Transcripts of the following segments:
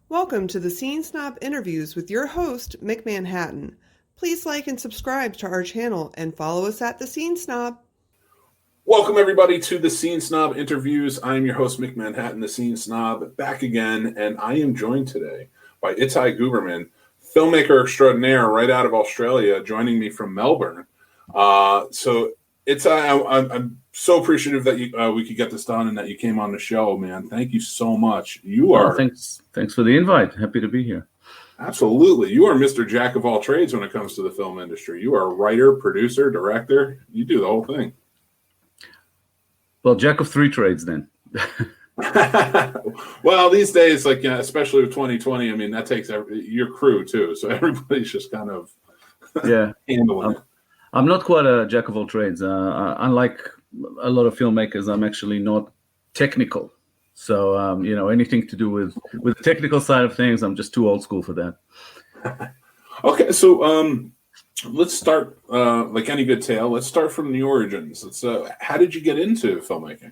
Welcome to the Scene Snob interviews with your host, Mick Manhattan. Please like and subscribe to our channel and follow us at the Scene Snob. Welcome, everybody, to the Scene Snob interviews. I am your host, Mick Manhattan, the Scene Snob, back again, and I am joined today by Itai Guberman, filmmaker extraordinaire right out of Australia, joining me from Melbourne. So, Itai, I'm so appreciative that we could get this done and that you came on the show, man. Thank you so much. You are thanks for the invite. Happy to be here. Absolutely. You are Mr. Jack of all trades when it comes to the film industry. You are a writer, producer, director. You do the whole thing. Well, jack of three trades then. Well, these days, especially with 2020, I mean, that takes your crew too. So everybody's just kind of handling it. I'm not quite a jack of all trades. Unlike a lot of filmmakers, I'm actually not technical. So, anything to do with the technical side of things, I'm just too old school for that. Okay, so let's start, like any good tale, let's start from the origins. How did you get into filmmaking?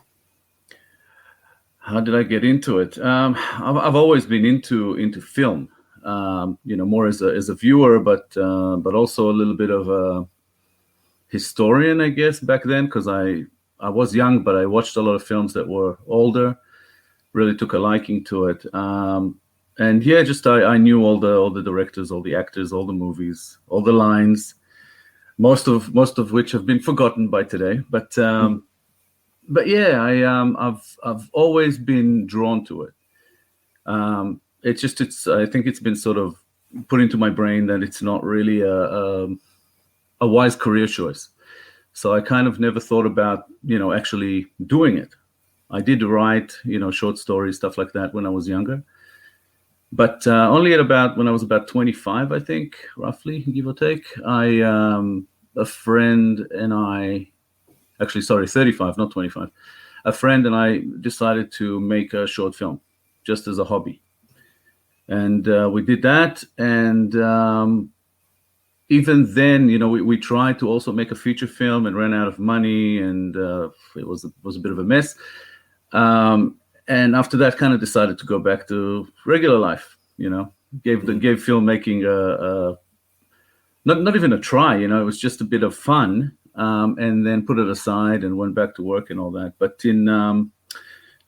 How did I get into it? I've always been into film, more as a viewer, but also a little bit of a historian, I guess, back then, because I was young, but I watched a lot of films that were older, really took a liking to it. And yeah, just I knew all the directors, all the actors, all the movies, all the lines, most of which have been forgotten by today. But yeah, I've always been drawn to it. I think it's been sort of put into my brain that it's not really a wise career choice. So I kind of never thought about actually doing it. I did write short stories, stuff like that when I was younger. But only when I was about 25, I think, roughly, give or take, a friend and I, actually, sorry, 35, not 25. A friend and I decided to make a short film just as a hobby. And we did that. And even then, we tried to also make a feature film and ran out of money. And it was a bit of a mess. And after that, kind of decided to go back to regular life. Gave filmmaking not even a try. It was just a bit of fun, and then put it aside and went back to work and all that. But in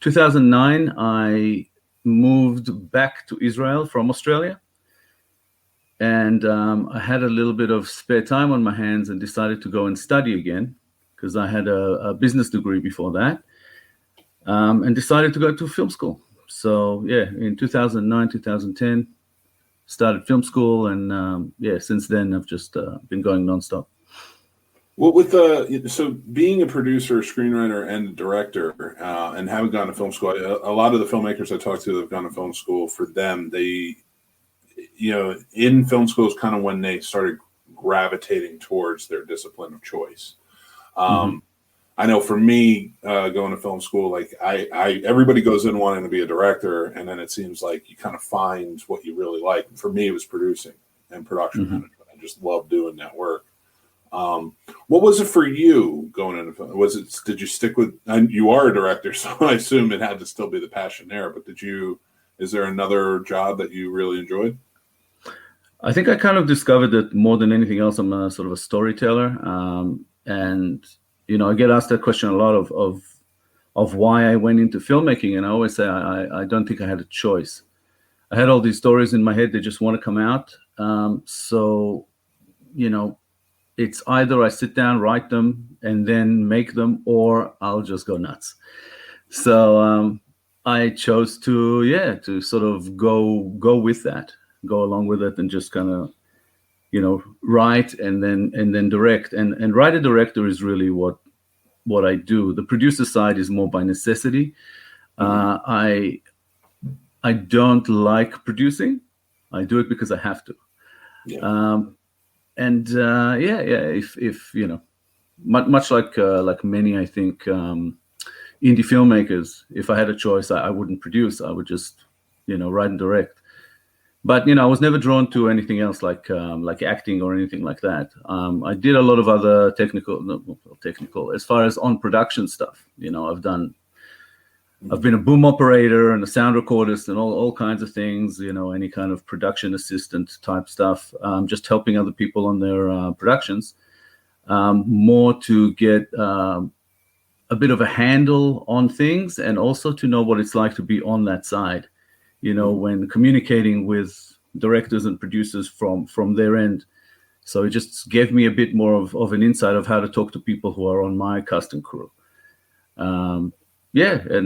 2009, I moved back to Israel from Australia, and I had a little bit of spare time on my hands and decided to go and study again because I had a business degree before that. And decided to go to film school. So yeah, in 2009, 2010, started film school, and since then I've just been going nonstop. Well, so being a producer, screenwriter, and a director, and having gone to film school, a lot of the filmmakers I talked to that have gone to film school, for them, they, in film school is kind of when they started gravitating towards their discipline of choice. I know for me, going to film school, everybody goes in wanting to be a director, and then it seems like you kind of find what you really like. For me, it was producing and production management. I just love doing that work. What was it for you going into film? Did you stick with? And you are a director, so I assume it had to still be the passion there. But is there another job that you really enjoyed? I think I kind of discovered that more than anything else, I'm a sort of a storyteller, and I get asked that question a lot of why I went into filmmaking, and I always say I don't think I had a choice. I had all these stories in my head that just want to come out. So, it's either I sit down, write them, and then make them, or I'll just go nuts. So I chose to sort of go with that, go along with it, and just kind of write and then direct. And writer director is really what I do. The producer side is more by necessity. I don't like producing. I do it because I have to. Yeah. If much like many, I think, indie filmmakers, if I had a choice, I wouldn't produce. I would just write and direct. But I was never drawn to anything else like acting or anything like that. I did a lot of other technical as far as on production stuff. I've done I've been a boom operator and a sound recordist and all kinds of things, any kind of production assistant type stuff, just helping other people on their productions, more to get a bit of a handle on things, and also to know what it's like to be on that side, when communicating with directors and producers from their end. So it just gave me a bit more of an insight of how to talk to people who are on my custom crew. And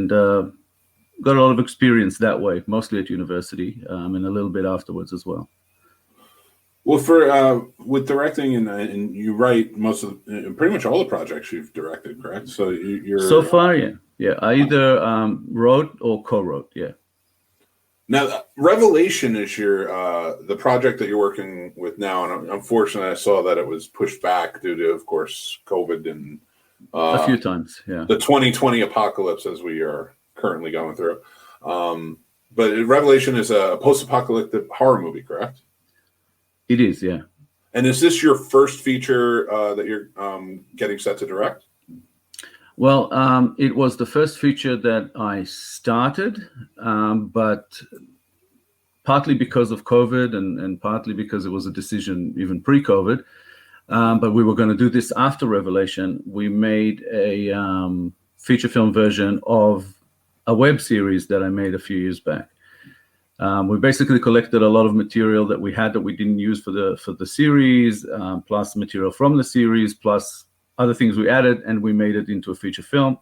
got a lot of experience that way, mostly at university, and a little bit afterwards as well. Well, for with directing and you write pretty much all the projects you've directed, correct? So you're so far, yeah. I either wrote or co-wrote, yeah. Now, Revelation is the project that you're working with now, and unfortunately, I saw that it was pushed back due to, of course, COVID and a few times, yeah. The 2020 apocalypse, as we are currently going through. But Revelation is a post-apocalyptic horror movie, correct? It is, yeah. And is this your first feature that you're getting set to direct? Well, it was the first feature that I started, but partly because of COVID and partly because it was a decision even pre-COVID, but we were going to do this after Revelation. We made a feature film version of a web series that I made a few years back. We basically collected a lot of material that we had that we didn't use for the series, plus material from the series, plus other things we added, and we made it into a feature film,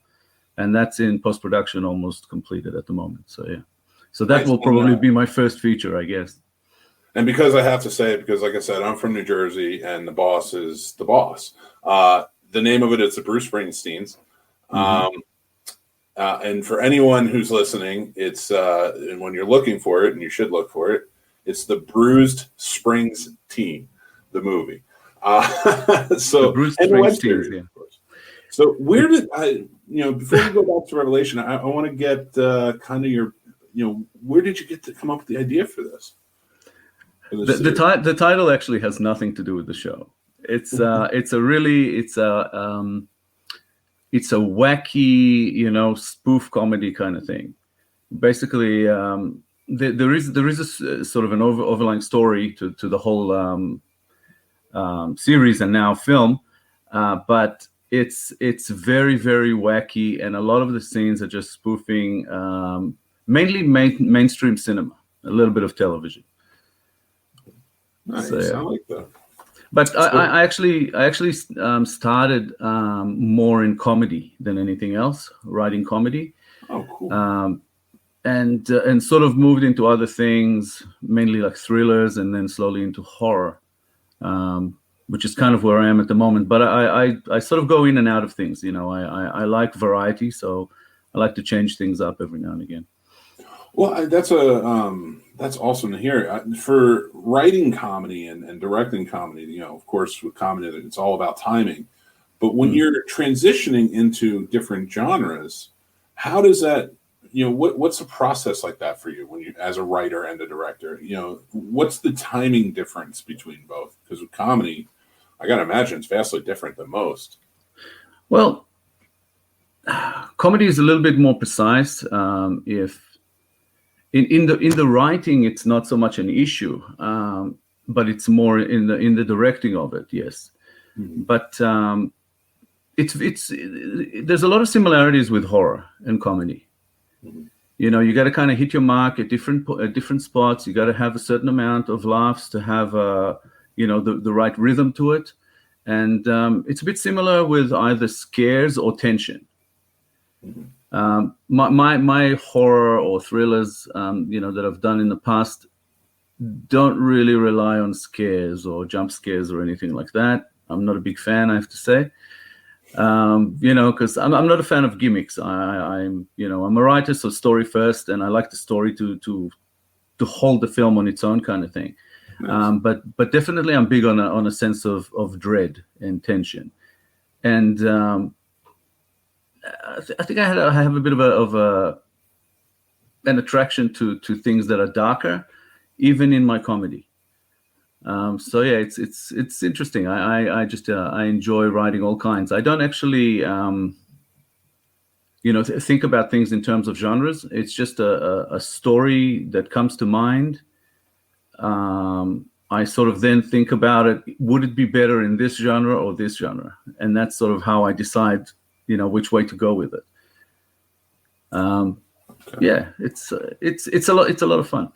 and that's in post-production, almost completed at the moment. So yeah, so that will probably be my first feature, I guess. And because I have to say it, because like I said, I'm from New Jersey, and the boss is the boss. The name of it is the Bruce Springsteens. Mm-hmm. And for anyone who's listening, it's and when you're looking for it, and you should look for it, it's the Bruised Springs Teen, the movie. So and the web series, of course. So where did before we go back to Revelation, I want to get kind of your, where did you get to come up with the idea for this? The title actually has nothing to do with the show. It's it's a wacky, spoof comedy kind of thing. Basically, there is a sort of an overlying story to the whole series and now film, but it's very, very wacky, and a lot of the scenes are just spoofing mainly mainstream cinema, a little bit of television. Nice, so, yeah. I like that. But I actually started more in comedy than anything else, writing comedy. Oh, cool. And sort of moved into other things, mainly like thrillers, and then slowly into horror, which is kind of where I am at the moment. But I sort of go in and out of things. I like variety, so I like to change things up every now and again. Well, that's awesome to hear. For writing comedy and directing comedy, of course, with comedy, it's all about timing. But when you're transitioning into different genres, how does that, what's a process like that for you when you, as a writer and a director? What's the timing difference between both? Because with comedy, I got to imagine it's vastly different than most. Well, comedy is a little bit more precise. If in the writing, it's not so much an issue, but it's more in the directing of it. Yes, but it's there's a lot of similarities with horror and comedy. You got to kind of hit your mark at different spots. You got to have a certain amount of laughs to have the right rhythm to it, and it's a bit similar with either scares or tension. My horror or thrillers, that I've done in the past, don't really rely on scares or jump scares or anything like that. I'm not a big fan, I have to say, because I'm not a fan of gimmicks. I'm a writer, so story first, and I like the story to hold the film on its own kind of thing. Nice. But definitely, I'm big on a sense of dread and tension, and. I think I have a bit of an attraction to things that are darker, even in my comedy. So yeah, it's interesting. I enjoy writing all kinds. I don't actually, think about things in terms of genres. It's just a story that comes to mind. I sort of then think about it. Would it be better in this genre or this genre? And that's sort of how I decide, which way to go with it. Yeah, it's a lot of fun.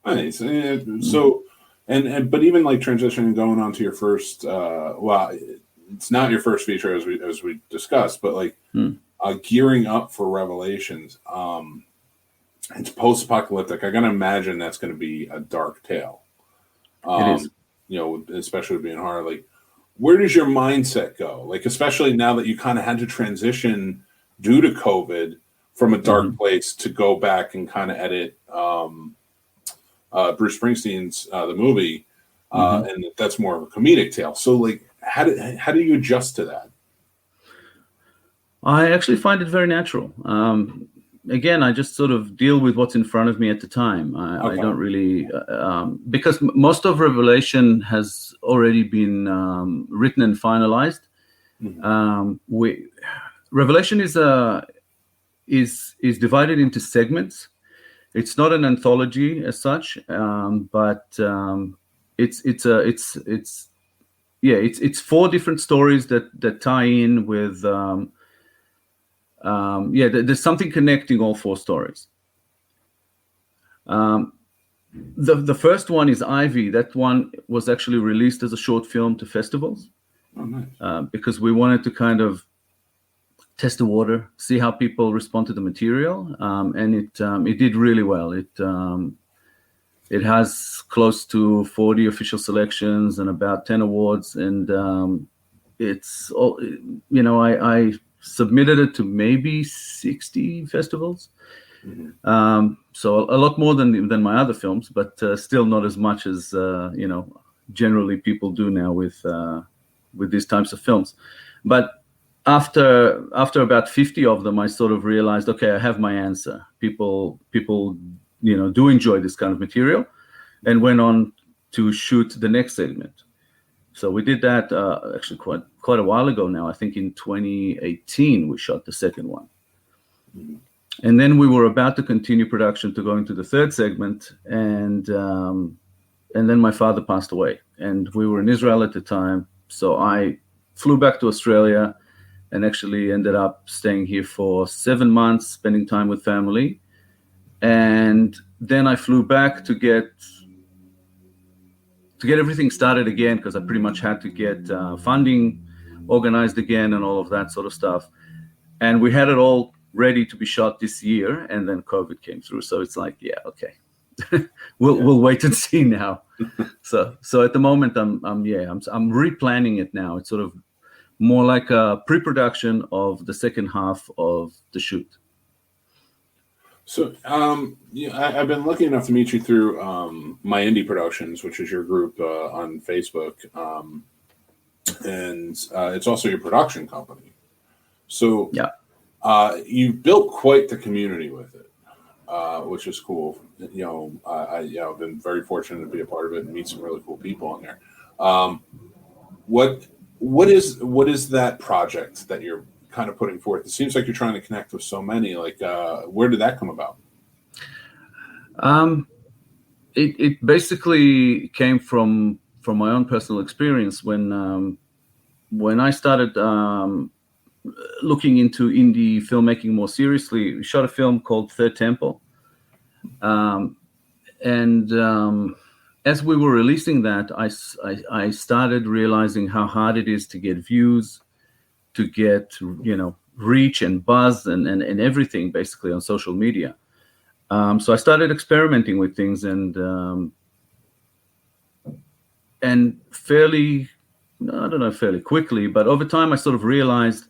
Nice. So, but even like transitioning going on to your first, it's not your first feature as we discussed, but like gearing up for Revelations. It's post-apocalyptic. I gotta imagine that's going to be a dark tale. It is. Especially being horror. Like, where does your mindset go? Like, especially now that you kind of had to transition due to COVID from a dark place to go back and kind of edit Bruce Springsteen's the movie, and that's more of a comedic tale. So, like, how do you adjust to that? I actually find it very natural. Again, I just sort of deal with what's in front of me at the time. I don't really, because most of Revelation has already been written and finalized. Revelation is divided into segments. It's not an anthology as such, but it's 4 different stories that tie in with. There's something connecting all 4 stories. The first one is Ivy. That one was actually released as a short film to festivals. Oh, nice. Because we wanted to kind of test the water, see how people respond to the material, and it did really well. It has close to 40 official selections and about 10 awards, and it's all, I submitted it to maybe 60 festivals. So a lot more than my other films, but still not as much as generally people do now with these types of films. But after about 50 of them, I sort of realized, okay, I have my answer. People do enjoy this kind of material, and went on to shoot the next segment. So we did that actually quite a while ago now. I think in 2018 we shot the second one. And then we were about to continue production to go into the third segment, and then my father passed away, and we were in Israel at the time. So I flew back to Australia and actually ended up staying here for 7 months, spending time with family. And then I flew back to get everything started again, because I pretty much had to get funding organized again and all of that sort of stuff. And we had it all ready to be shot this year, and then COVID came through. So it's like, yeah, okay, we'll wait and see now. So at the moment, I'm replanning it now. It's sort of more like a pre-production of the second half of the shoot. So, I've been lucky enough to meet you through My Indie Productions, which is your group on Facebook, and it's also your production company. So, you've built quite the community with it, which is cool. I've been very fortunate to be a part of it and meet some really cool people in there. What is that project that you're kind of putting forth? It seems like you're trying to connect with so many. Like, where did that come about? It basically came from my own personal experience when I started looking into indie filmmaking more seriously. We shot a film called Third Temple, and as we were releasing that, I started realizing how hard it is to get views, to get reach and buzz and everything basically on social media. So I started experimenting with things, and fairly quickly, but over time I sort of realized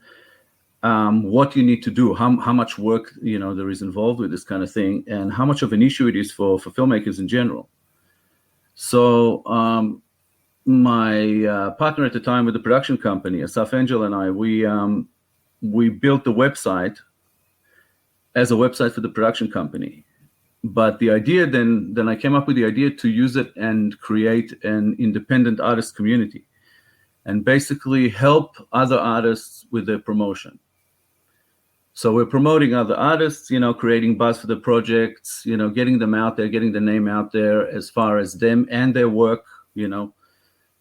what you need to do, how much work there is involved with this kind of thing, and how much of an issue it is for filmmakers in general. So my partner at the time with the production company, Asaf Angel, and I, we built the website as a website for the production company. But the idea then I came up with the idea to use it and create an independent artist community and basically help other artists with their promotion. So we're promoting other artists, creating buzz for the projects, getting them out there, getting the name out there as far as them and their work,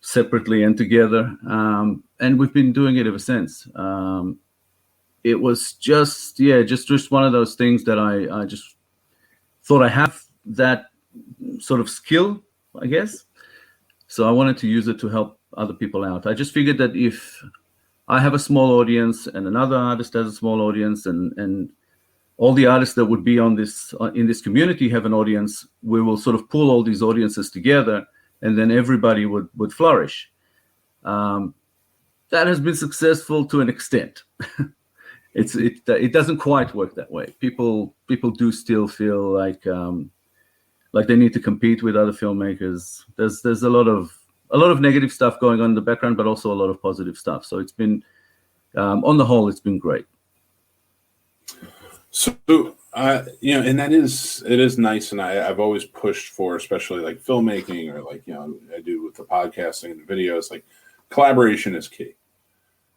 separately and together. And we've been doing it ever since. It was just one of those things that I just thought I have that sort of skill, I guess. So I wanted to use it to help other people out. I just figured that if I have a small audience and another artist has a small audience, and all the artists that would be on this in this community have an audience, we will sort of pull all these audiences together, and then everybody would flourish. That has been successful to an extent. It doesn't quite work that way. People do still feel like they need to compete with other filmmakers. There's a lot of negative stuff going on in the background, but also a lot of positive stuff. So it's been, on the whole, it's been great. So, and it is nice. And I've always pushed for, especially like filmmaking or like, I do with the podcasting and the videos, like collaboration is key.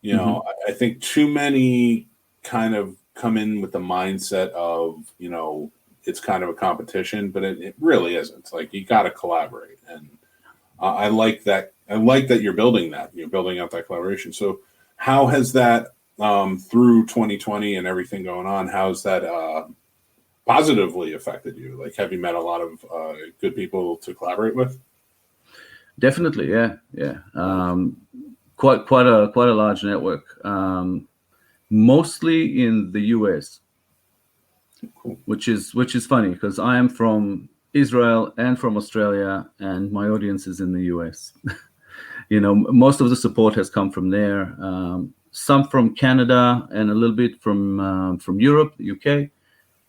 I think too many kind of come in with the mindset of, it's kind of a competition, but it really isn't. It's like, you got to collaborate. And I like that. I like that you're building that. You're building out that collaboration. So how has that, through 2020 and everything going on, how's that positively affected you? Like, have you met a lot of good people to collaborate with? Definitely, yeah. Quite a large network. Mostly in the US, cool. which is funny because I am from Israel and from Australia, and my audience is in the US. Most of the support has come from there. Some from Canada and a little bit from Europe, the UK,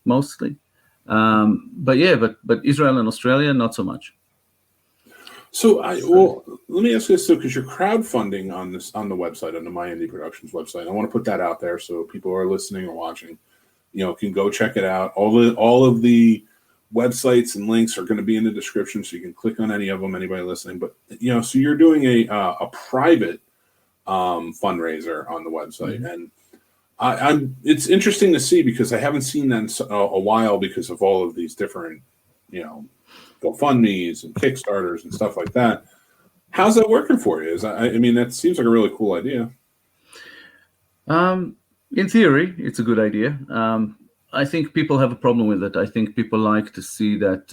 mostly. But Israel and Australia, not so much. So let me ask you this, because you're crowdfunding on the website, on the My Indie Productions website. I want to put that out there so people who are listening or watching, can go check it out. All of the websites and links are going to be in the description, so you can click on any of them. Anybody listening, but so you're doing a private fundraiser on the website, and it's interesting to see because I haven't seen that in a while because of all of these different, GoFundMe's and Kickstarters and stuff like that. How's that working for you? That seems like a really cool idea. In theory, it's a good idea. I think people have a problem with it. I think people like to see that,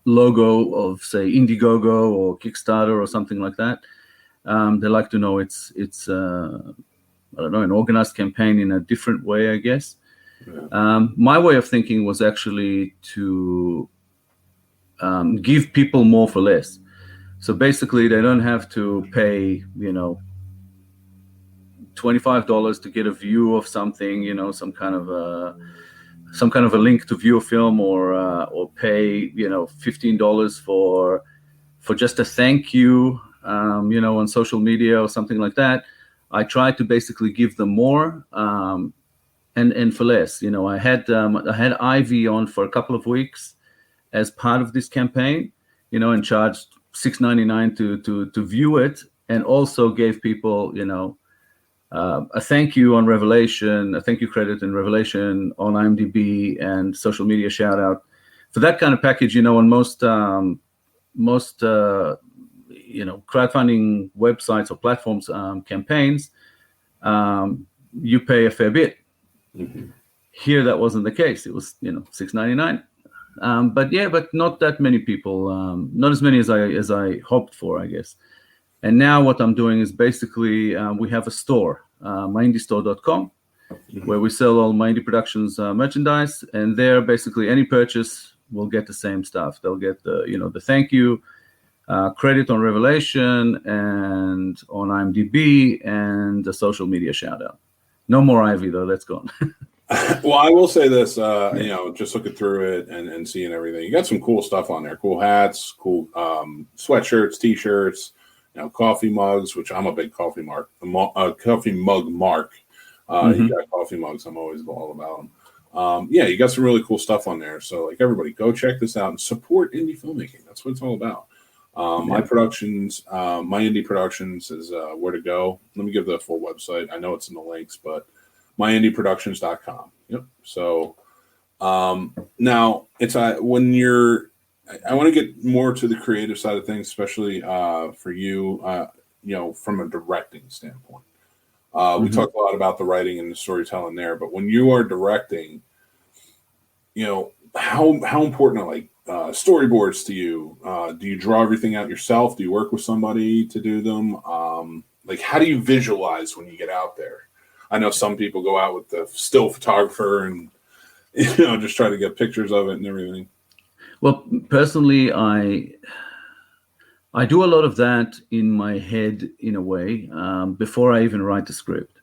logo of, say, Indiegogo or Kickstarter or something like that. They like to know it's I don't know, an organized campaign in a different way, I guess. Yeah. My way of thinking was actually to give people more for less. So basically, they don't have to pay, $25 to get a view of something, some kind of a link to view a film, or pay, $15 for just a thank you, on social media or something like that. I tried to basically give them more, and for less. I had Ivy on for a couple of weeks as part of this campaign, and charged $6.99 to view it, and also gave people, a thank you on Revelation, a thank you credit in Revelation on IMDb, and social media shout out. For that kind of package, on most crowdfunding websites or platforms, campaigns, you pay a fair bit. Mm-hmm. Here, that wasn't the case. It was, $6.99. But not that many people, not as many as I hoped for, I guess. And now what I'm doing is basically we have a store, myindiestore.com, mm-hmm. where we sell all My Indie Productions merchandise, and there basically any purchase will get the same stuff. They'll get the thank you, credit on Revelation and on IMDb, and the social media shout out. No more Ivy though, that's gone. Well, I will say this, just looking through it and seeing everything, you got some cool stuff on there. Cool hats, cool sweatshirts, t-shirts, coffee mugs, which I'm a big coffee mug mark. Mm-hmm. You got coffee mugs. I'm always all about them. You got some really cool stuff on there. So like everybody go check this out and support indie filmmaking. That's what it's all about. My Indie Productions is where to go. Let me give the full website. I know it's in the links, but myindieproductions.com. Yep. So now it's when you're, I want to get more to the creative side of things, especially for you, from a directing standpoint. We talked a lot about the writing and the storytelling there, but when you are directing, how important are like storyboards to you? Do you draw everything out yourself? Do you work with somebody to do them? Like, how do you visualize when you get out there? I know some people go out with the still photographer and just try to get pictures of it and everything. Well, personally, I do a lot of that in my head in a way before I even write the script.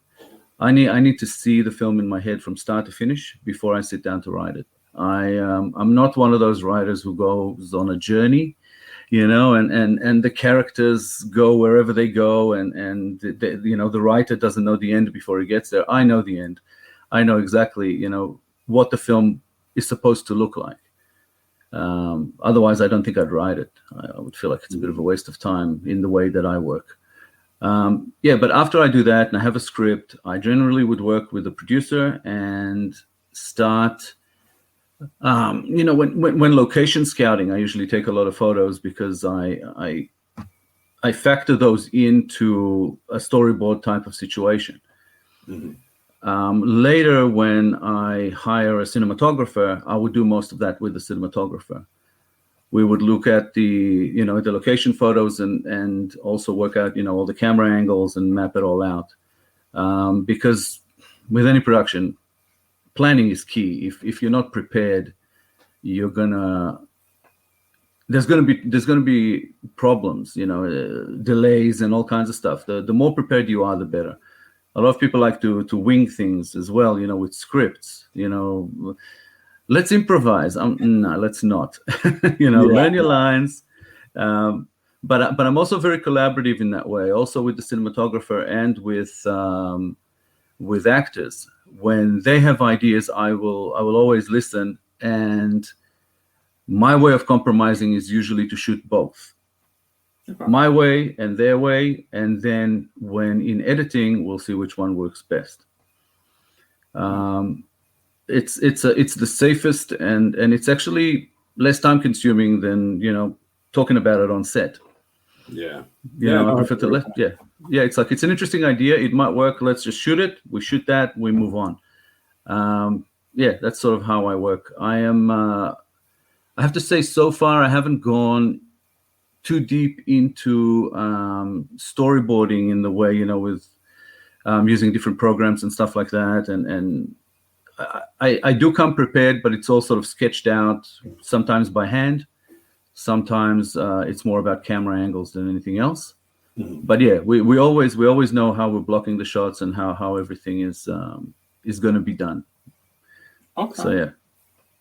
I need to see the film in my head from start to finish before I sit down to write it. I'm not one of those writers who goes on a journey, and the characters go wherever they go, and the writer doesn't know the end before he gets there. I know the end. I know exactly, what the film is supposed to look like. Otherwise, I don't think I'd write it. I would feel like it's a bit of a waste of time in the way that I work. But after I do that and I have a script, I generally would work with the producer and start. When location scouting, I usually take a lot of photos because I factor those into a storyboard type of situation. Later, when I hire a cinematographer, I would do most of that with the cinematographer. We would look at the location photos and also work out, all the camera angles and map it all out. Because with any production, planning is key. If you're not prepared, there's gonna be problems, delays and all kinds of stuff. The more prepared you are, the better. A lot of people like to wing things as well, with scripts. Let's improvise. No, let's not. Learn your lines. But I'm also very collaborative in that way, also with the cinematographer and with actors. When they have ideas, I will always listen. And my way of compromising is usually to shoot both. My way and their way, and then when in editing, we'll see which one works best. It's the safest and it's actually less time consuming than talking about it on set. Yeah. I prefer to it's like it's an interesting idea. It might work. Let's just shoot it. We shoot that. We move on. That's sort of how I work. I have to say, so far I haven't gone too deep into storyboarding in the way, with using different programs and stuff like that. And I do come prepared, but it's all sort of sketched out, sometimes by hand. Sometimes it's more about camera angles than anything else. But we always know how we're blocking the shots and how everything is going to be done. Okay. So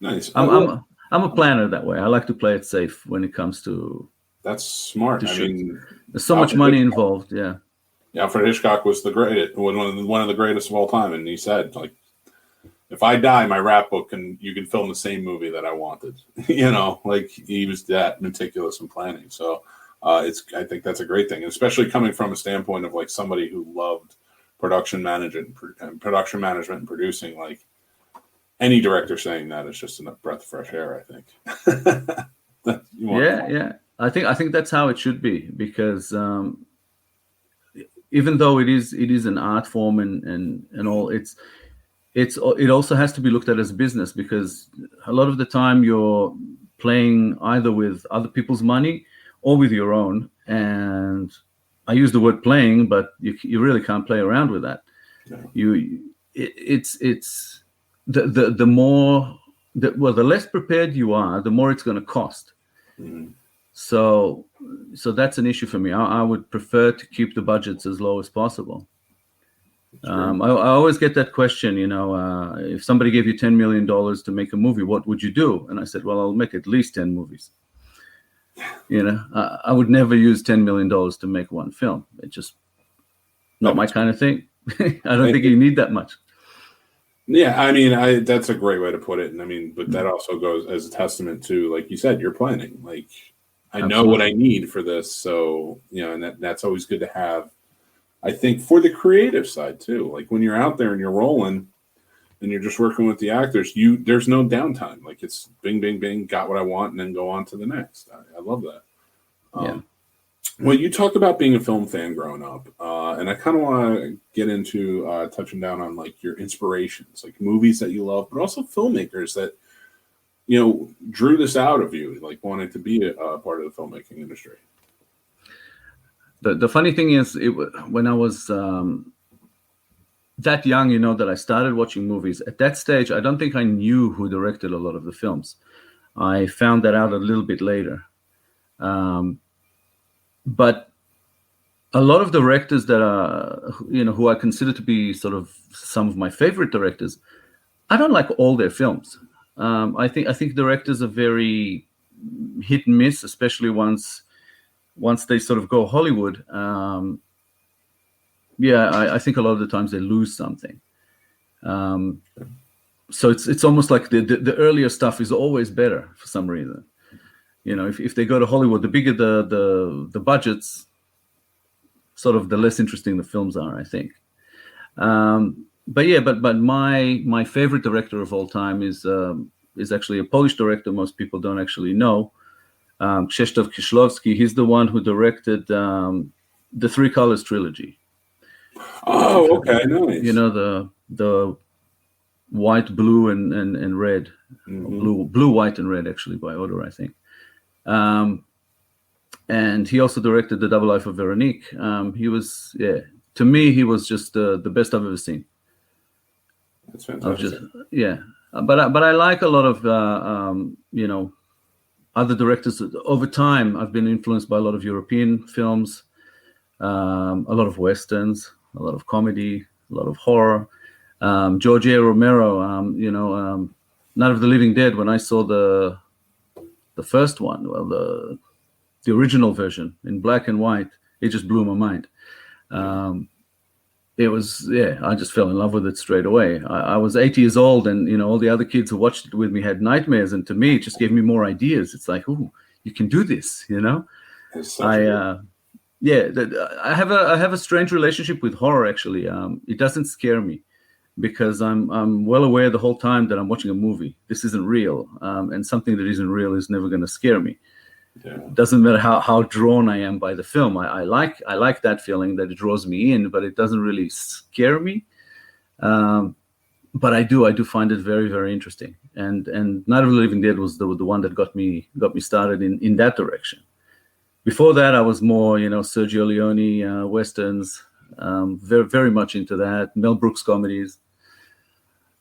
nice. I'm a planner that way. I like to play it safe when it comes to. That's smart. I mean, there's so much money involved. Yeah. Alfred Hitchcock was the greatest, one of the greatest of all time, and he said, like, if I die, my rap book you can film the same movie that I wanted. Like he was that meticulous in planning. So I think that's a great thing, and especially coming from a standpoint of like somebody who loved production management and producing. Like any director saying that is just a breath of fresh air, I think. Yeah. I think that's how it should be, because even though it is an art form and all, it also has to be looked at as a business, because a lot of the time you're playing either with other people's money or with your own. And I use the word playing, but you really can't play around with that. No. It's the more the less prepared you are, the more it's going to cost. Mm-hmm. So that's an issue for me. I would prefer to keep the budgets as low as possible. I always get that question, if somebody gave you $10 million to make a movie, what would you do? And I said, well, I'll make at least 10 movies. I would never use $10 million to make one film. It's just not my kind of thing. I don't think you need that much. Yeah, I mean, that's a great way to put it. And I mean, but that also goes as a testament to, like you said, your planning. Like, I know what I need for this. So, and that's always good to have I think for the creative side too, like when you're out there and you're rolling and you're just working with the actors, there's no downtime. Like it's bing, bing, bing, got what I want, and then go on to the next. I love that. Yeah. Well, you talked about being a film fan growing up, and I kind of want to get into touching down on like your inspirations, like movies that you love, but also filmmakers that drew this out of you, like wanting to be a part of the filmmaking industry. The funny thing is, when I was that young, that I started watching movies. At that stage, I don't think I knew who directed a lot of the films. I found that out a little bit later. But a lot of directors that are, who I consider to be sort of some of my favorite directors, I don't like all their films. I think directors are very hit and miss, especially once they sort of go Hollywood. I think a lot of the times they lose something. So it's almost like the earlier stuff is always better for some reason. If they go to Hollywood, the bigger the budgets, sort of the less interesting the films are, I think. But my favorite director of all time is actually a Polish director. Most people don't actually know. Krzysztof Kieślowski. He's the one who directed the Three Colors trilogy. Oh, okay, nice. The white, blue, and red. Mm-hmm. Blue, white, and red, actually, by order, I think. And he also directed The Double Life of Veronique. He was, to me, he was just the best I've ever seen. That's fantastic. But I like a lot of other directors. Over time, I've been influenced by a lot of European films, a lot of westerns, a lot of comedy, a lot of horror. George A. Romero, Night of the Living Dead. When I saw the first one, the original version in black and white, it just blew my mind. It was, I just fell in love with it straight away. I was 8 years old, and all the other kids who watched it with me had nightmares, and to me, it just gave me more ideas. It's like, oh, you can do this, I have a strange relationship with horror. Actually, it doesn't scare me because I'm well aware the whole time that I'm watching a movie. This isn't real, and something that isn't real is never going to scare me. Yeah. It doesn't matter how drawn I am by the film. I like that feeling that it draws me in, but it doesn't really scare me. But I do find it very, very interesting. And Night of the Living Dead was the one that got me started in that direction. Before that, I was more Sergio Leone westerns, very, very much into that. Mel Brooks comedies,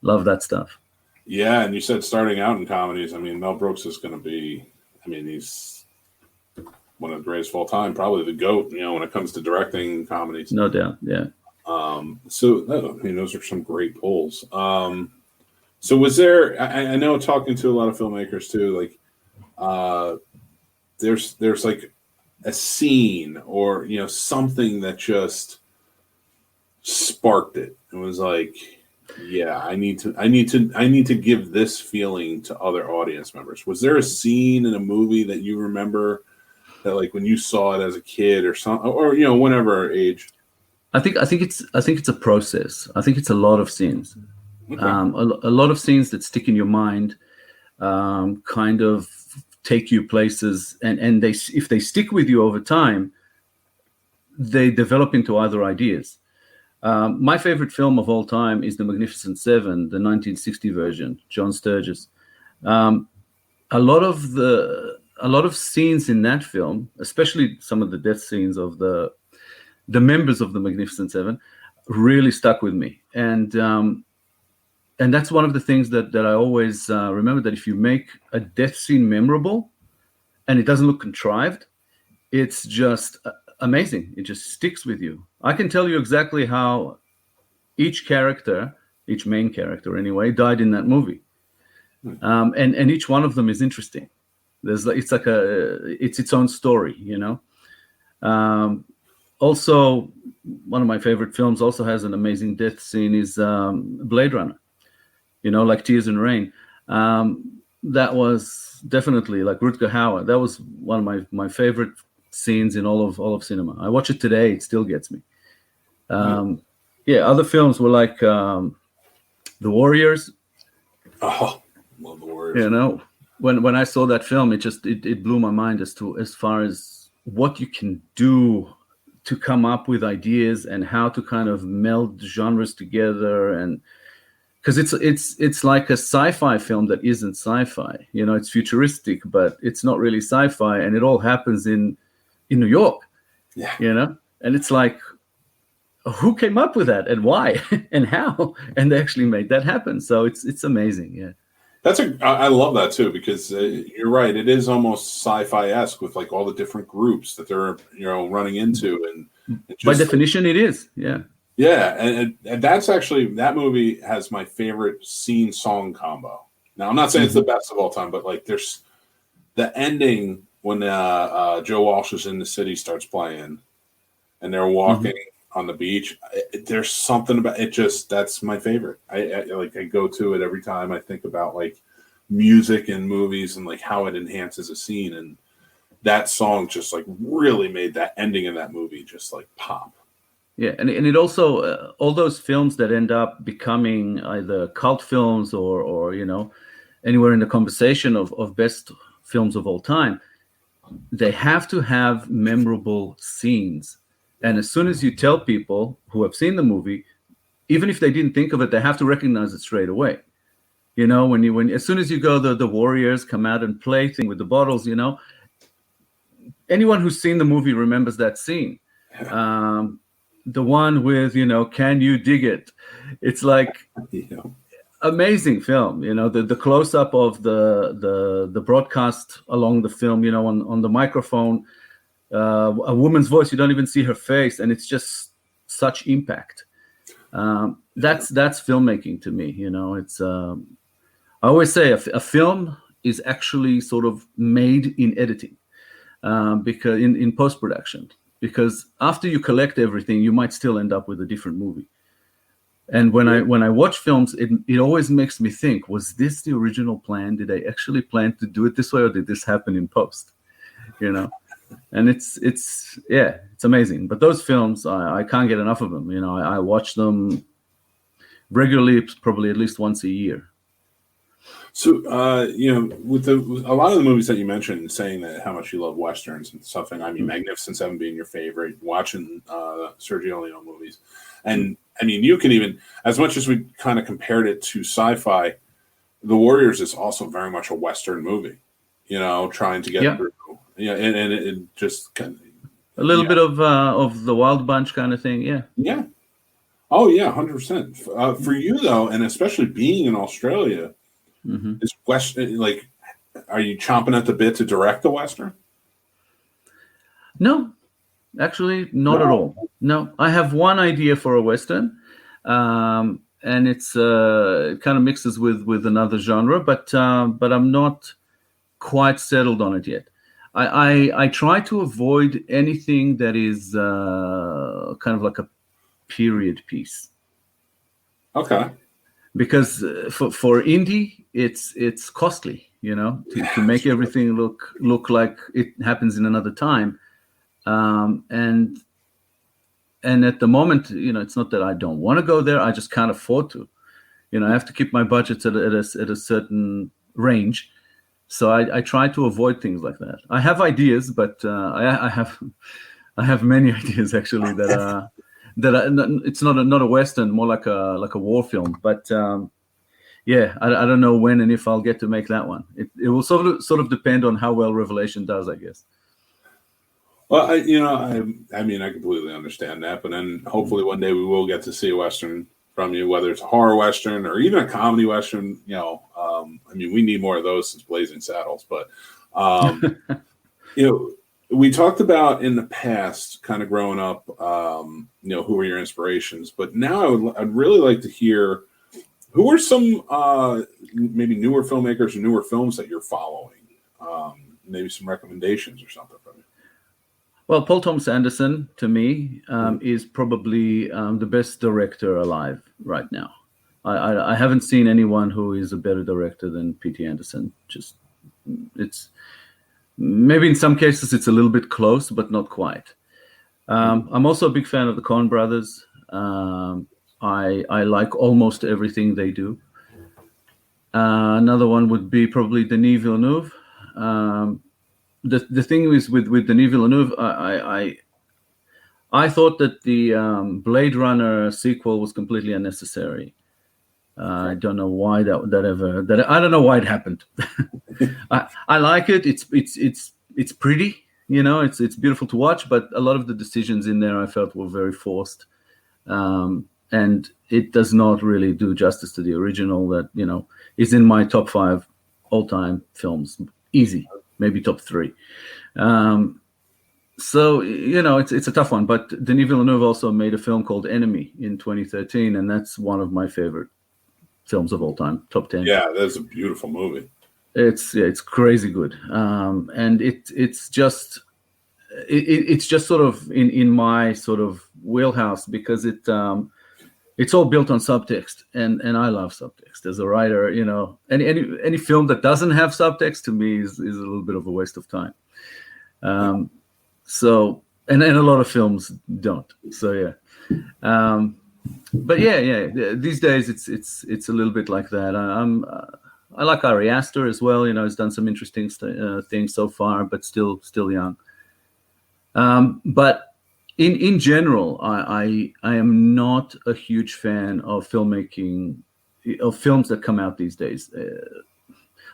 love that stuff. Yeah, and you said starting out in comedies. I mean, Mel Brooks is going to be. I mean, he's one of the greatest of all time, probably the GOAT, when it comes to directing comedies. No doubt, yeah. Those are some great pulls. So was there, I know talking to a lot of filmmakers too, like there's like a scene or, something that just sparked it. It was like, I need to give this feeling to other audience members. Was there a scene in a movie that you remember that, like, when you saw it as a kid or something, or whenever age? I think it's a process. I think it's a lot of scenes, okay. A lot of scenes that stick in your mind, kind of take you places, and if they stick with you over time, they develop into other ideas. My favorite film of all time is The Magnificent Seven, the 1960 version, John Sturges. A lot of scenes in that film, especially some of the death scenes of the members of the Magnificent Seven, really stuck with me. And that's one of the things that I always remember, that if you make a death scene memorable and it doesn't look contrived, it's just amazing. It just sticks with you. I can tell you exactly how each main character anyway, died in that movie. And each one of them is interesting. It's its own story, Also, one of my favorite films also has an amazing death scene is Blade Runner, like Tears in Rain. That was definitely, like Rutger Hauer, that was one of my favorite scenes in all of cinema. I watch it today, it still gets me. Yeah, other films were like The Warriors. Oh, love the Warriors. You know, when I saw that film, it blew my mind as far as what you can do to come up with ideas and how to kind of meld genres together, and because it's like a sci-fi film that isn't sci-fi. You know, it's futuristic, but it's not really sci-fi, and it all happens in New York. Yeah. You know, and it's like, who came up with that and why and how? And they actually made that happen. So it's amazing. Yeah. I love that too, because you're right. It is almost sci-fi-esque with like all the different groups that they're, running into, and By definition, it is. Yeah. Yeah, and that's actually, that movie has my favorite scene song combo. Now, I'm not saying it's the best of all time, but like there's the ending when Joe Walsh is in the city starts playing, and they're walking on the beach. There's something about it. That's my favorite. I go to it every time I think about like music and movies and like how it enhances a scene, and that song just like really made that ending in that movie just like pop. Yeah, and it also all those films that end up becoming either cult films or anywhere in the conversation of best films of all time, they have to have memorable scenes. And as soon as you tell people who have seen the movie, even if they didn't think of it, they have to recognize it straight away. You know, when as soon as you go, the Warriors come out and play thing with the bottles. You know, anyone who's seen the movie remembers that scene. The one with, can you dig it? It's like amazing film. You know, the close up of the broadcast along the film, on the microphone, a woman's voice, you don't even see her face, and it's just such impact. That's filmmaking to me. It's I always say a film is actually sort of made in editing, because in post-production. Because after you collect everything, you might still end up with a different movie. And when I watch films, it always makes me think: was this the original plan? Did they actually plan to do it this way, or did this happen in post? And it's amazing. But those films, I can't get enough of them. I watch them regularly, probably at least once a year. So, with a lot of the movies that you mentioned, saying that how much you love Westerns and something, I mean, Magnificent Seven being your favorite, watching Sergio Leone movies. And, I mean, you can even, as much as we kind of compared it to sci-fi, The Warriors is also very much a Western movie, trying to get through. Yeah, and it just kind of... A little bit of the Wild Bunch kind of thing, yeah. Yeah. Oh, yeah, 100%. For you, though, and especially being in Australia... Is Western, like, are you chomping at the bit to direct the Western? No, actually, not at all. No, I have one idea for a Western, and it's it kind of mixes with another genre, but I'm not quite settled on it yet. I try to avoid anything that is kind of like a period piece. Okay. Because for indie, it's costly, to make everything look like it happens in another time, and at the moment, it's not that I don't want to go there. I just can't afford to. I have to keep my budgets at a certain range, so I try to avoid things like that. I have ideas, but I have many ideas actually that it's not a Western, more like a war film. But I don't know when and if I'll get to make that one. It will sort of depend on how well Revelation does, I guess. Well, I mean, I completely understand that. But then hopefully one day we will get to see a Western from you, whether it's a horror Western or even a comedy Western. I mean, we need more of those since Blazing Saddles. But we talked about in the past, kind of growing up, who were your inspirations. But now I'd really like to hear who are some maybe newer filmmakers or newer films that you're following. Maybe some recommendations or something from you. Well, Paul Thomas Anderson, to me, is probably the best director alive right now. I haven't seen anyone who is a better director than P.T. Anderson. It's maybe in some cases it's a little bit close, but not quite. I'm also a big fan of the Coen brothers. I like almost everything they do. Another one would be probably Denis Villeneuve. The thing is with Denis Villeneuve, I thought that the Blade Runner sequel was completely unnecessary. I don't know why I don't know why it happened. I like it. It's pretty, it's beautiful to watch, but a lot of the decisions in there I felt were very forced. And it does not really do justice to the original that, is in my top 5 all-time films. Easy, maybe top 3. So, it's a tough one. But Denis Villeneuve also made a film called Enemy in 2013, and that's one of my favorite films of all time, top 10. Yeah, that's a beautiful movie. It's crazy good. And it's just sort of in my sort of wheelhouse because it's all built on subtext, and I love subtext as a writer. Any film that doesn't have subtext to me is a little bit of a waste of time. So and a lot of films don't. So yeah, but yeah. These days it's a little bit like that. I like Ari Aster as well. He's done some interesting things so far, but still young. But in general, I am not a huge fan of filmmaking, of films that come out these days.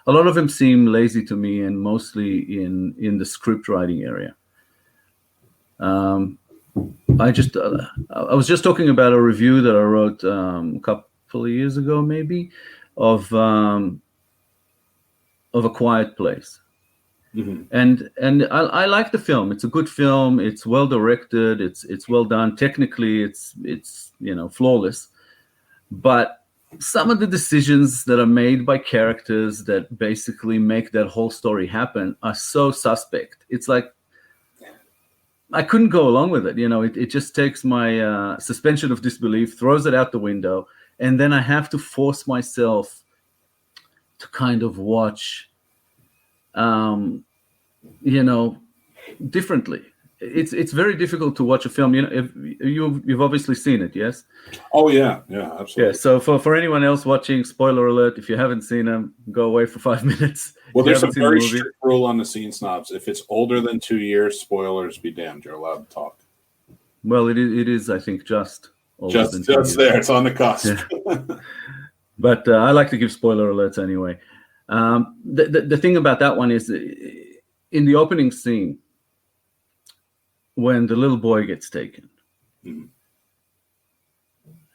A lot of them seem lazy to me, and mostly in the script writing area. I was just talking about a review that I wrote a couple of years ago, maybe, of A Quiet Place. Mm-hmm. And I like the film. It's a good film. It's well directed. It's well done. Technically, it's flawless. But some of the decisions that are made by characters that basically make that whole story happen are so suspect. It's like I couldn't go along with it. It just takes my suspension of disbelief, throws it out the window, and then I have to force myself to kind of watch differently. It's very difficult to watch a film. If you've obviously seen it, yes? Oh yeah, absolutely. Yeah. So for anyone else watching, spoiler alert: if you haven't seen them, go away for 5 minutes. Well, there's a very strict rule on the Scene Snobs. If it's older than 2 years, spoilers be damned. You're allowed to talk. Well, it is. I think just there. It's on the cusp. Yeah. But I like to give spoiler alerts anyway. The thing about that one is in the opening scene when the little boy gets taken,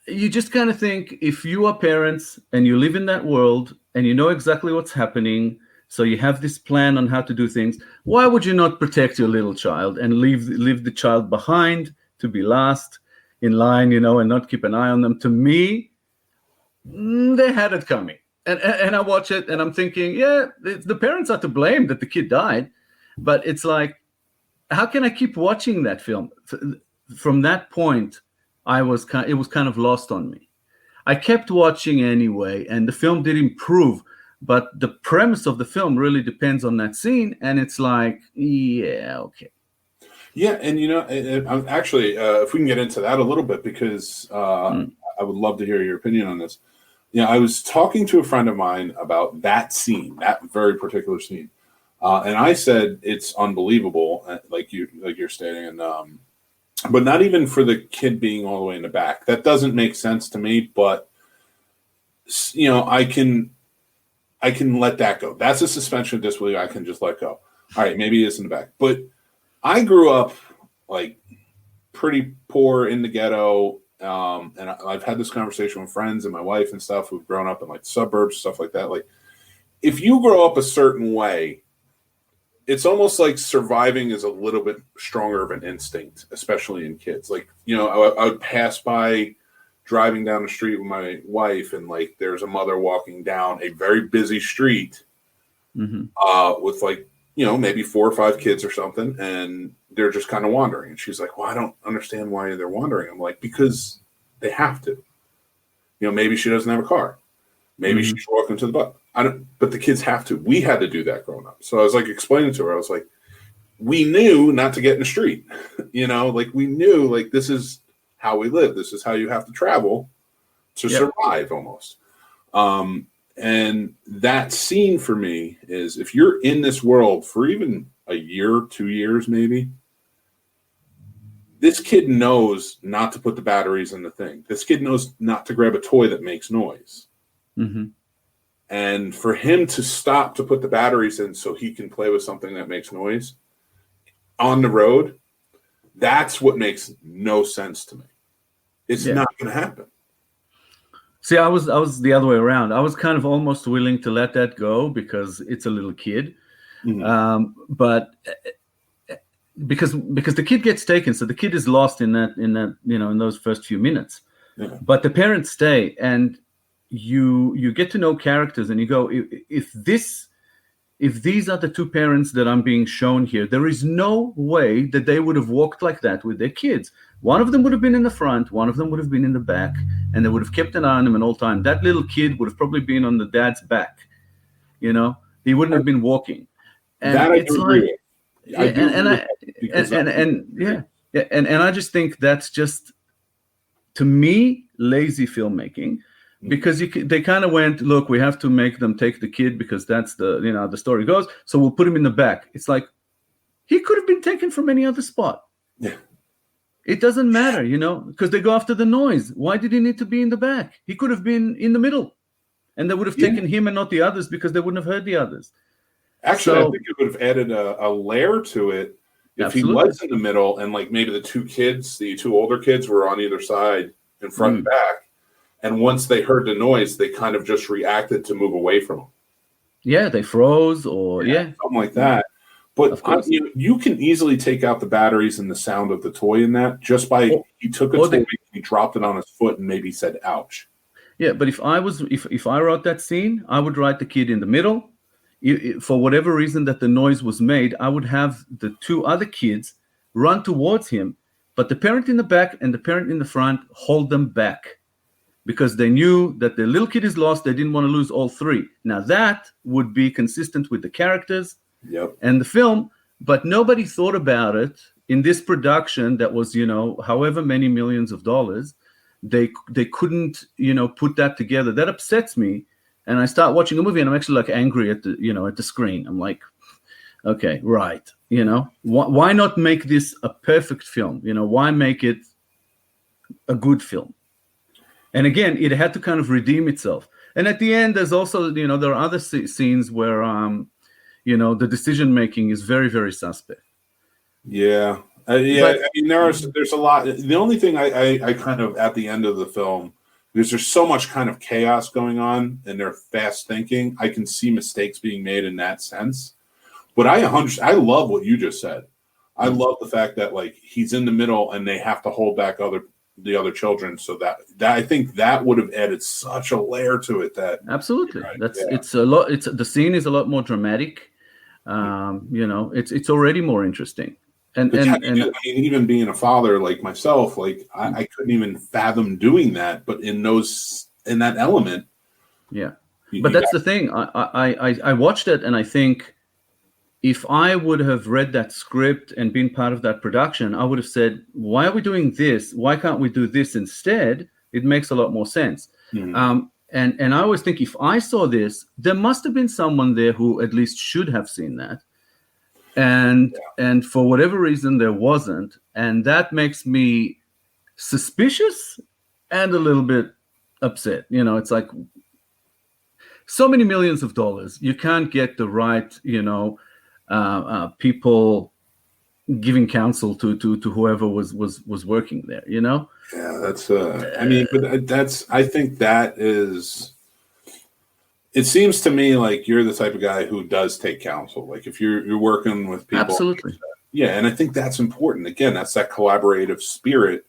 you just kind of think, if you are parents and you live in that world and you know exactly what's happening, so you have this plan on how to do things, why would you not protect your little child and leave the child behind to be last in line, and not keep an eye on them? To me, they had it coming. And I watch it and I'm thinking, yeah, the parents are to blame that the kid died. But it's like, how can I keep watching that film? From that point, it was kind of lost on me. I kept watching anyway, and the film did improve. But the premise of the film really depends on that scene. And it's like, yeah, okay. Yeah, and actually, if we can get into that a little bit, because I would love to hear your opinion on this. I was talking to a friend of mine about that scene, that very particular scene, and I said it's unbelievable, like you're stating, and but not even for the kid being all the way in the back. That doesn't make sense to me. But I can let that go. That's a suspension of disbelief. I can just let go. All right, maybe it's in the back, but I grew up like pretty poor in the ghetto. And I've had this conversation with friends and my wife and stuff who've grown up in like suburbs, stuff like that. Like, if you grow up a certain way, it's almost like surviving is a little bit stronger of an instinct, especially in kids. Like, I would pass by driving down the street with my wife, and like there's a mother walking down a very busy street with like, maybe 4 or 5 kids or something, and they're just kind of wandering. And she's like, well, I don't understand why they're wandering. I'm like, because they have to. Maybe she doesn't have a car. Maybe she's walking to the bus. But the kids have to. We had to do that growing up. So I was like explaining to her, I was like, we knew not to get in the street. Like we knew like this is how we live. This is how you have to travel to survive almost. And that scene for me is, if you're in this world for even a year, 2 years, maybe, this kid knows not to put the batteries in the thing. This kid knows not to grab a toy that makes noise. Mm-hmm. And for him to stop to put the batteries in so he can play with something that makes noise on the road, that's what makes no sense to me. It's not going to happen. See, I was the other way around. I was kind of almost willing to let that go because it's a little kid, but because the kid gets taken, so the kid is lost in that in those first few minutes. Yeah. But the parents stay, and you get to know characters, and you go, if these are the two parents that I'm being shown here, there is no way that they would have walked like that with their kids. One of them would have been in the front, one of them would have been in the back, and they would have kept an eye on him at all time. That little kid would have probably been on the dad's back. He wouldn't have been walking. And that I do agree with. And I just think that's just, to me, lazy filmmaking. Because they kind of went, look, we have to make them take the kid because that's the story goes. So we'll put him in the back. It's like, he could have been taken from any other spot. Yeah. It doesn't matter, because they go after the noise. Why did he need to be in the back? He could have been in the middle, and they would have taken him and not the others because they wouldn't have heard the others. Actually, I think it would have added a layer to it if he was in the middle, and like maybe the two older kids were on either side, in front and back. And once they heard the noise, they kind of just reacted to move away from him. Yeah, they froze or something like that. But you can easily take out the batteries and the sound of the toy in that just by he took a toy, he dropped it on his foot, and maybe said, "Ouch." Yeah, but if I wrote that scene, I would write the kid in the middle. For whatever reason that the noise was made, I would have the two other kids run towards him, but the parent in the back and the parent in the front hold them back. Because they knew that the little kid is lost, they didn't want to lose all three. Now that would be consistent with the characters and the film, but nobody thought about it in this production that was, however many millions of dollars. They couldn't, put that together. That upsets me, and I start watching a movie, and I'm actually like angry at the screen. I'm like, okay, right, why not make this a perfect film? Why make it a good film? And again, it had to kind of redeem itself. And at the end, there's also, there are other scenes where, the decision making is very, very suspect. Yeah, I mean, there's a lot. The only thing I kind of at the end of the film, because there's so much kind of chaos going on, and they're fast thinking, I can see mistakes being made in that sense. But I love what you just said. I love the fact that like he's in the middle, and they have to hold back the other children, so that I think that would have added such a layer to it. That absolutely, it's a lot. The scene is a lot more dramatic. It's already more interesting. And I mean, even being a father like myself, like I couldn't even fathom doing that. But in that element, But that's the thing. I watched it, and I think, if I would have read that script and been part of that production, I would have said, why are we doing this? Why can't we do this instead? It makes a lot more sense. Mm-hmm. And I always think, if I saw this, there must have been someone there who at least should have seen that. And for whatever reason, there wasn't. And that makes me suspicious and a little bit upset. It's like, so many millions of dollars. You can't get the right, people giving counsel to whoever was working there, Yeah, that's but I think that is, it seems to me like you're the type of guy who does take counsel. Like if you're working with people. Absolutely. And I think that's important. Again, that's that collaborative spirit.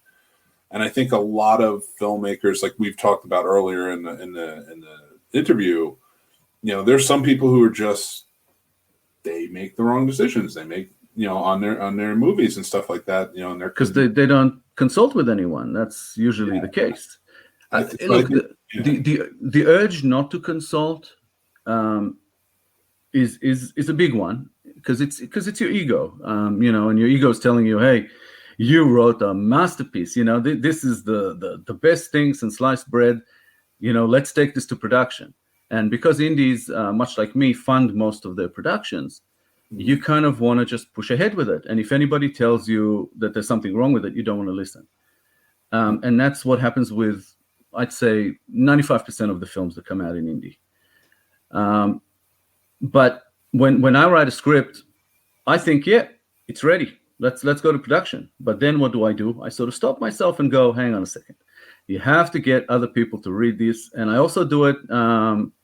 And I think a lot of filmmakers, like we've talked about earlier in the interview, there's some people who are just, they make the wrong decisions. They make, on their movies and stuff like that, because they don't consult with anyone. That's usually the case. Look, the urge not to consult is a big one, because it's your ego, and your ego is telling you, hey, you wrote a masterpiece. This is the best thing since sliced bread. Let's take this to production. And because indies, much like me, fund most of their productions, you kind of want to just push ahead with it. And if anybody tells you that there's something wrong with it, you don't want to listen. And that's what happens with, I'd say, 95% of the films that come out in indie. But when I write a script, I think, yeah, it's ready. Let's go to production. But then what do? I sort of stop myself and go, hang on a second. You have to get other people to read this. And I also do it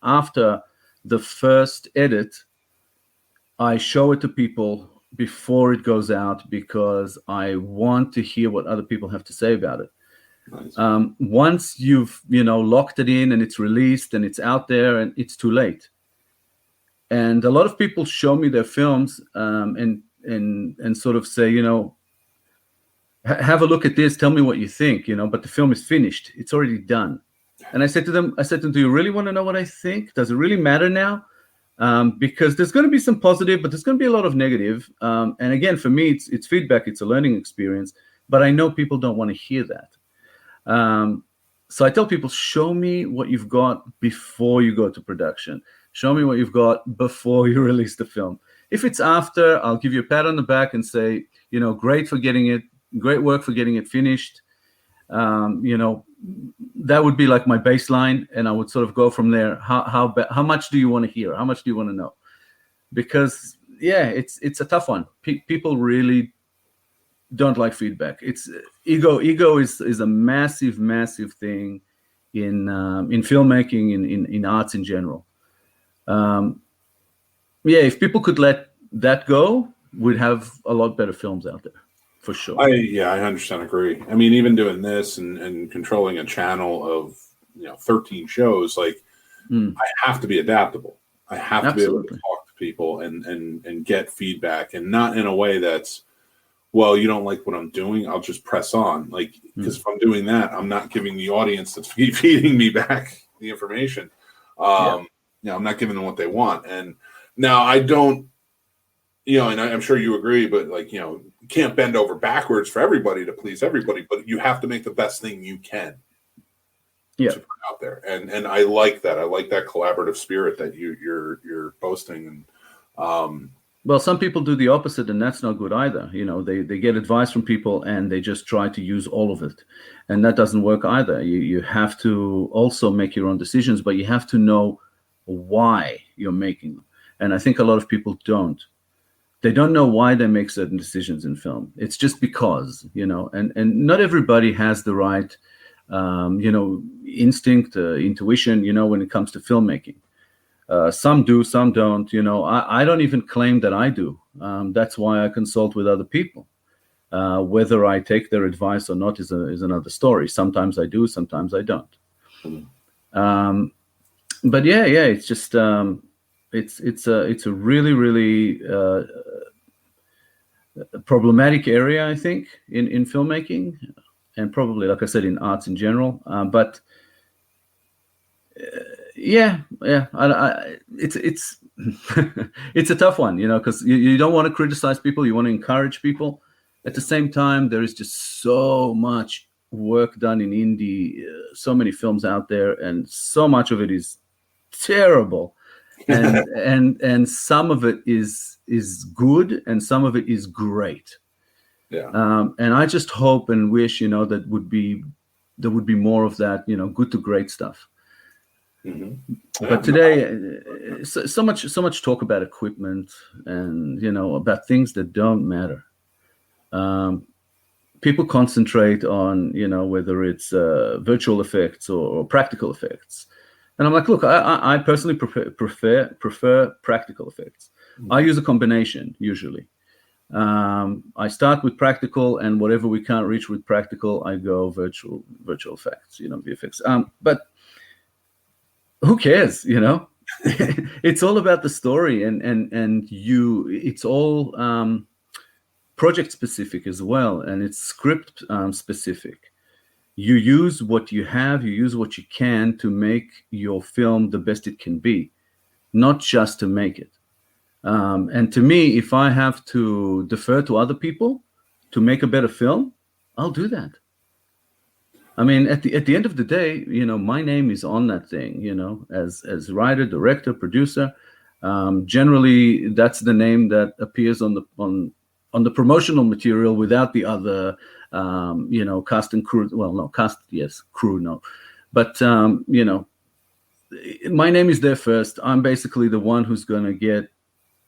after the first edit. I show it to people before it goes out because I want to hear what other people have to say about it. Nice. Once you've locked it in and it's released and it's out there, and it's too late. And a lot of people show me their films and sort of say, have a look at this, tell me what you think, but the film is finished, it's already done. And I said to them, do you really want to know what I think? Does it really matter now? Because there's going to be some positive, but there's going to be a lot of negative. And again, for me, it's feedback, it's a learning experience, but I know people don't want to hear that. So I tell people, show me what you've got before you go to production. Show me what you've got before you release the film. If it's after, I'll give you a pat on the back and say, great work for getting it finished. That would be like my baseline, and I would sort of go from there. How much do you want to hear? How much do you want to know? Because it's a tough one. People really don't like feedback. It's ego is a massive thing in filmmaking, in arts in general. If people could let that go, we'd have a lot better films out there, for sure. I 100% agree. I mean, even doing this and controlling a channel of 13 shows, like I have to be adaptable. I have to be able to talk to people and get feedback, and not in a way that's, well, you don't like what I'm doing, I'll just press on. Like, because if I'm doing that, I'm not giving the audience that's feeding me back the information. I'm not giving them what they want. And now I don't, and I'm sure you agree, but you can't bend over backwards for everybody to please everybody, but you have to make the best thing you can to put out there. And I like that. I like that collaborative spirit that you're boasting. And well, some people do the opposite, and that's not good either. They get advice from people and they just try to use all of it, and that doesn't work either. You have to also make your own decisions, but you have to know why you're making them. And I think a lot of people don't. They don't know why they make certain decisions in film. It's just because, and not everybody has the right, instinct, intuition, when it comes to filmmaking. Some do, some don't. I don't even claim that I do. That's why I consult with other people. Whether I take their advice or not is another story. Sometimes I do, sometimes I don't. But it's just it's a really problematic area, I think, in filmmaking, and probably, like I said, in arts in general. But it's it's a tough one, because you don't want to criticize people, you want to encourage people. At the same time, there is just so much work done in indie, so many films out there, and so much of it is terrible, and some of it is good, and some of it is great. And I just hope and wish there would be more of that, good to great stuff. But today, so much talk about equipment and about things that don't matter. People concentrate on whether it's virtual effects or practical effects, and I'm like, look, I personally prefer practical effects. I use a combination usually. I start with practical, and whatever we can't reach with practical, I go virtual effects, VFX. But who cares, It's all about the story, and it's all project specific as well, and it's script specific. You use what you have, you use what you can to make your film the best it can be, not just to make it. And to me, if I have to defer to other people, to make a better film, I'll do that. I mean, at the end of the day, my name is on that thing, as writer, director, producer. Generally, that's the name that appears on the promotional material without the other, cast and crew. Well, no, cast, yes, crew, no. But, my name is there first. I'm basically the one who's going to get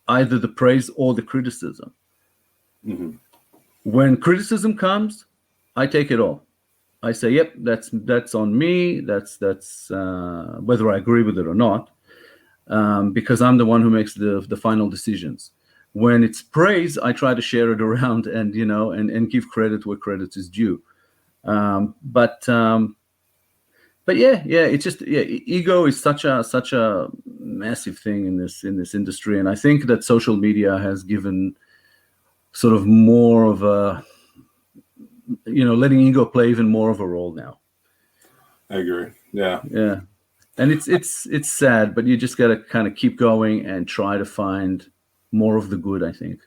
either the praise or the criticism. Mm-hmm. When criticism comes, I take it all. I say, yep, that's on me. That's whether I agree with it or not, because I'm the one who makes the final decisions. When it's praise, I try to share it around and and give credit where credit is due. But yeah, it's just ego is such a massive thing in this industry, and I think that social media has given sort of more of a letting ego play even more of a role now. I agree. Yeah. And it's sad, but you just got to kind of keep going and try to find more of the good, I think.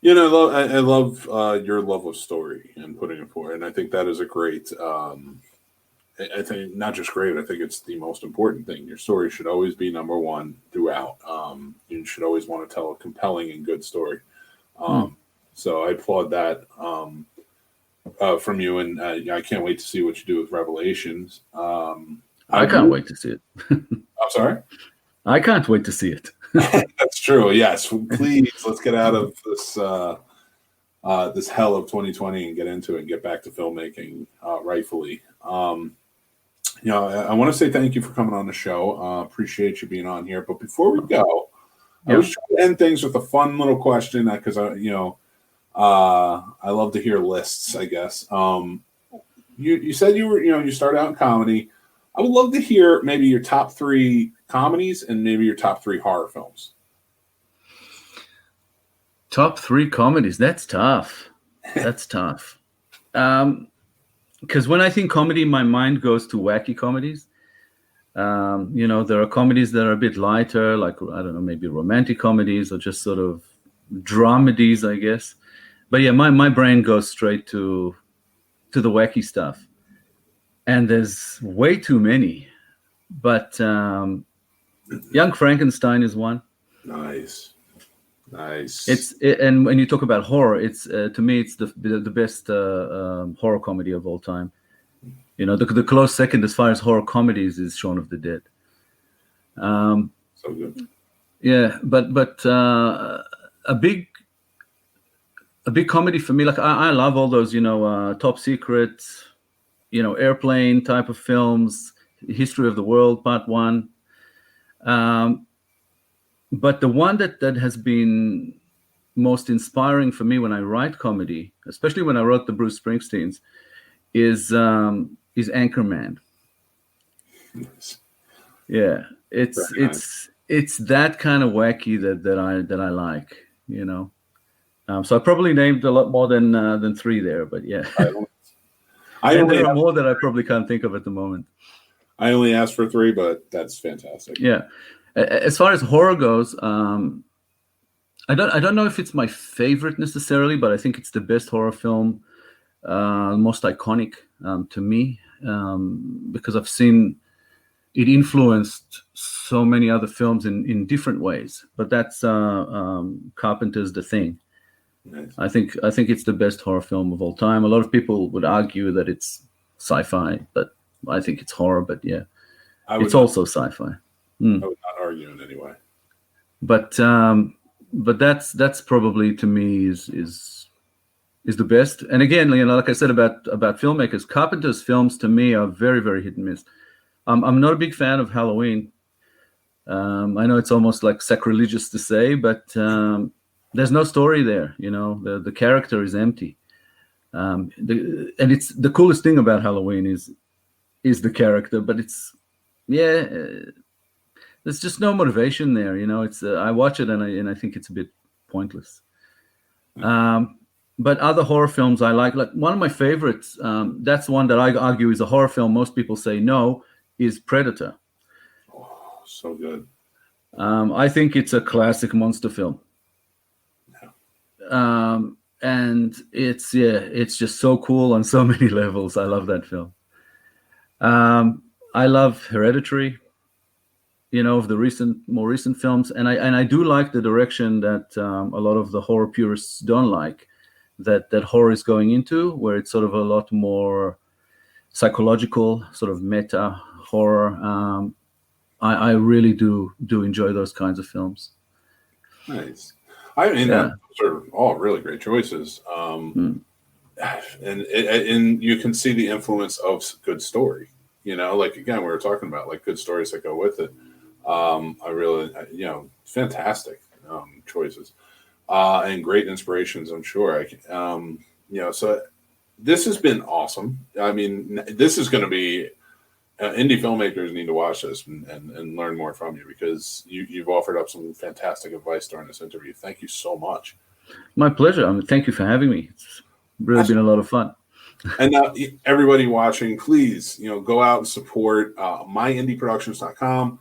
I love your love of story and putting it forward, and I think that is a great. I think not just great. I think it's the most important thing. Your story should always be number one throughout. You should always want to tell a compelling and good story. So I applaud that. From you, and I can't wait to see what you do with Revelations. I can't wait to see it. I'm sorry? I can't wait to see it. That's true. Yes, please, let's get out of this this hell of 2020 and get into it and get back to filmmaking rightfully. I want to say thank you for coming on the show. Appreciate you being on here. But before we go, I was trying to end things with a fun little question because I love to hear lists, I guess. You said you started out in comedy. I would love to hear maybe your top 3 comedies and maybe your top 3 horror films. Top 3 comedies. That's tough. That's tough. Because when I think comedy, my mind goes to wacky comedies. There are comedies that are a bit lighter, like, I don't know, maybe romantic comedies or just sort of dramedies, I guess. But yeah, my brain goes straight to the wacky stuff, and there's way too many. But Young Frankenstein is one. Nice. And when you talk about horror, it's to me it's the best horror comedy of all time. The close second as far as horror comedies is Shaun of the Dead. So good. Yeah, but a big comedy for me, like I love all those, Top Secret, airplane type of films, History of the World, Part 1. But the one that has been most inspiring for me when I write comedy, especially when I wrote the Bruce Springsteens, is Anchorman. Nice. Yeah, it's that kind of wacky that I like, So I probably named a lot more than 3 there, but yeah. There are more that I probably can't think of at the moment. I only asked for 3, but that's fantastic. Yeah. As far as horror goes, I don't know if it's my favorite necessarily, but I think it's the best horror film, most iconic to me, because I've seen it influenced so many other films in different ways. But that's Carpenter's The Thing. Nice. I think it's the best horror film of all time. A lot of people would argue that it's sci-fi, but I think it's horror. But yeah, it's also sci-fi. I would not argue in any way. But that's probably to me is the best. And again, like I said about filmmakers, Carpenter's films to me are very, very hit and miss. I'm not a big fan of Halloween. I know it's almost like sacrilegious to say, but there's no story there. The character is empty. And it's the coolest thing about Halloween is the character, but there's just no motivation there. It's I watch it and I think it's a bit pointless. But other horror films I like one of my favorites. That's one that I argue is a horror film. Most people say no. Is Predator. Oh, so good. I think it's a classic monster film. and it's just so cool on so many levels. I love that film. I love Hereditary, of the more recent films, and I do like the direction that a lot of the horror purists don't like, that horror is going into, where it's sort of a lot more psychological, sort of meta horror. I really do enjoy those kinds of films. Nice. I mean, those are all really great choices. And you can see the influence of good story. Like, again, we were talking about like good stories that go with it. I really, fantastic choices and great inspirations, I'm sure. So this has been awesome. I mean, this is going to be indie filmmakers need to watch this and learn more from you, because you've offered up some fantastic advice during this interview. Thank you so much. My pleasure. Thank you for having me. It's really been a lot of fun. And everybody watching, please, go out and support myindieproductions.com.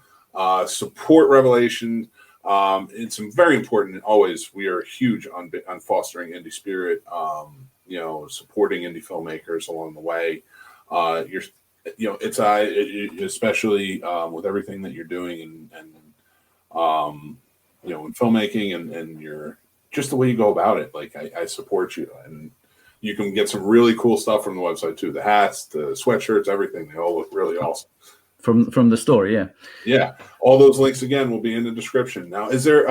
Support Revelation. It's very important. Always, we are huge on fostering indie spirit. Supporting indie filmmakers along the way. Itai, especially with everything that you're doing and in filmmaking and your just the way you go about it. Like I support you, and you can get some really cool stuff from the website too. The hats, the sweatshirts, everything. They all look really awesome. From the store, yeah. Yeah. All those links again will be in the description. Now, is there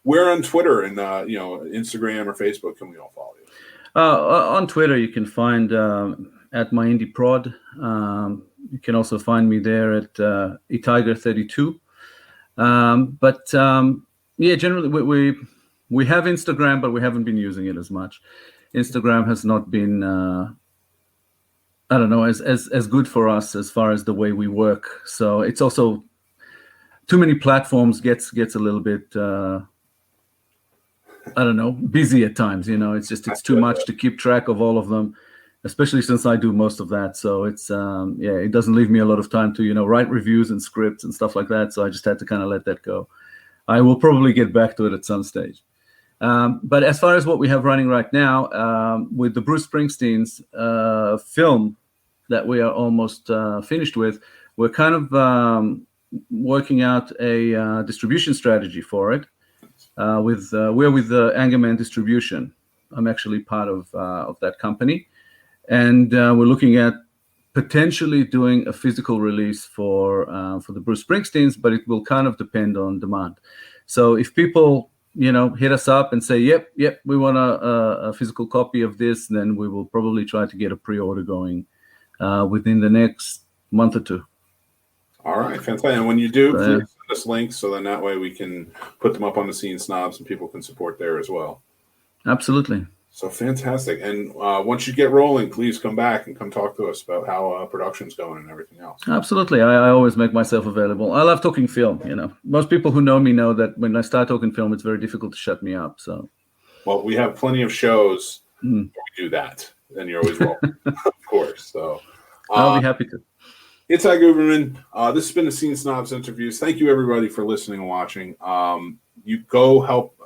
where on Twitter and Instagram or Facebook can we all follow you? On Twitter you can find at myindieprod. You can also find me there at Itiger32. Generally we have Instagram, but we haven't been using it as much. Instagram has not been as good for us as far as the way we work. So it's also too many platforms gets a little bit busy at times. It's too much to keep track of all of them, especially since I do most of that. So it's it doesn't leave me a lot of time to write reviews and scripts and stuff like that. So I just had to kind of let that go. I will probably get back to it at some stage. But as far as what we have running right now, with the Bruce Springsteen's film that we are almost finished with, we're kind of working out a distribution strategy for it. We're with Angerman Distribution. I'm actually part of that company, and we're looking at potentially doing a physical release for the Bruce Springsteens, but it will kind of depend on demand. So if people hit us up and say, yep, we want a physical copy of this, then we will probably try to get a pre-order going within the next month or two. All right, fantastic. And when you do, please send us links so then that way we can put them up on the Scene Snobs and people can support there as well. Absolutely. So fantastic. And once you get rolling, please come back and come talk to us about how production's going and everything else. Absolutely. I always make myself available. I love talking film. Most people who know me know that when I start talking film, it's very difficult to shut me up. So, well, we have plenty of shows where we do that, and you're always welcome, of course. So I'll be happy to. Itai Guberman. This has been the Scene Snobs interviews. Thank you, everybody, for listening and watching. You go help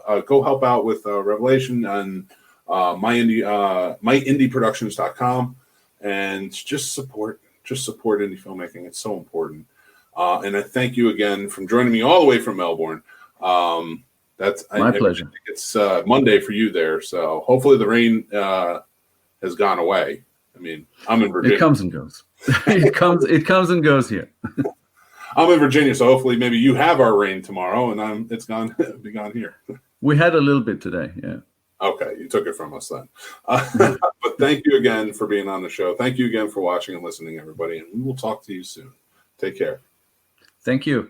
out with Revelation and myindieproductions.com, and just support indie filmmaking. It's so important. And I thank you again for joining me all the way from Melbourne. That's my pleasure. It's Monday for you there, so hopefully the rain has gone away. I mean, I'm in Virginia. It comes and goes. It comes and goes here. I'm in Virginia, so hopefully maybe you have our rain tomorrow, and it's gone. Be gone here. We had a little bit today. Yeah. Okay, you took it from us then. But thank you again for being on the show. Thank you again for watching and listening, everybody, and we will talk to you soon. Take care. Thank you.